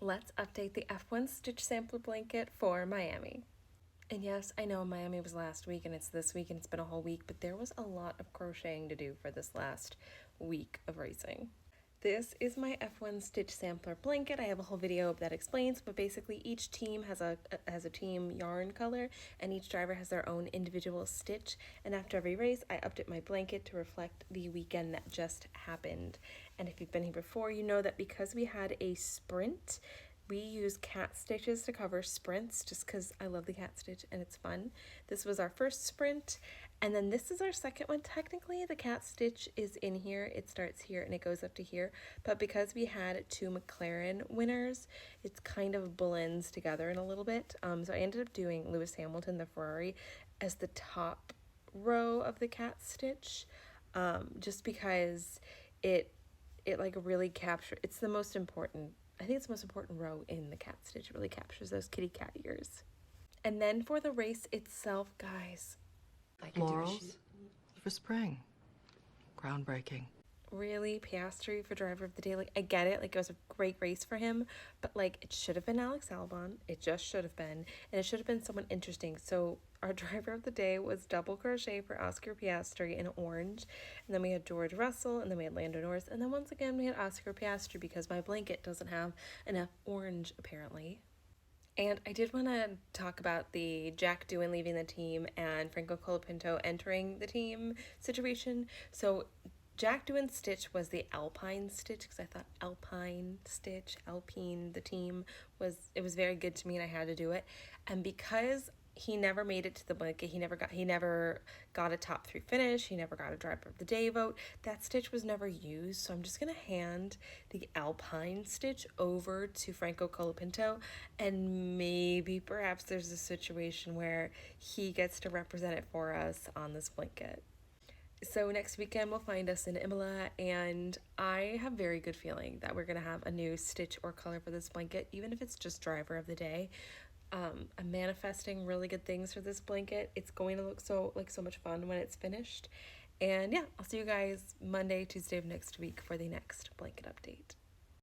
let's update the F1 stitch sampler blanket for Miami. And yes, I know Miami was last week and it's this week and it's been a whole week, but there was a lot of crocheting to do for this last week of racing. This is my F1 stitch sampler blanket. I have a whole video that explains, but basically each team has a team yarn color and each driver has their own individual stitch. And after every race, I update my blanket to reflect the weekend that just happened. And if you've been here before, you know that because we had a sprint, we use cat stitches to cover sprints just because I love the cat stitch and it's fun. This was our first sprint, and then this is our second one. Technically, the cat stitch is in here. It starts here and it goes up to here, but because we had two McLaren winners, it's kind of blends together in a little bit. So I ended up doing Lewis Hamilton, the Ferrari, as the top row of the cat stitch, just because it like really captures, it's the most important, I think it's the most important row in the cat stitch. It really captures those kitty cat ears. And then for the race itself, guys, Laurels for spring. Groundbreaking. really, Piastri for driver of the day. Like, I get it, like it was a great race for him, but like it should have been Alex Albon. It just should have been, and it should have been someone interesting. So our driver of the day was double crochet for Oscar Piastri in orange, and then we had George Russell, and then we had Lando Norris, and then once again we had Oscar Piastri because my blanket doesn't have enough orange apparently. And I did want to talk about the Jack Doohan leaving the team and Franco Colapinto entering the team situation. So Jack Doohan's stitch was the Alpine stitch because I thought Alpine stitch, Alpine, the team, it was very good to me and I had to do it. And because he never made it to the blanket, he never got a top 3 finish, he never got a driver of the day vote, that stitch was never used. So I'm just gonna hand the Alpine stitch over to Franco Colapinto, and maybe perhaps there's a situation where he gets to represent it for us on this blanket. So next weekend will find us in Imola, and I have very good feeling that we're gonna have a new stitch or color for this blanket, even if it's just driver of the day. I'm manifesting really good things for this blanket. It's going to look so much fun when it's finished. And yeah, I'll see you guys Monday, Tuesday of next week for the next blanket update.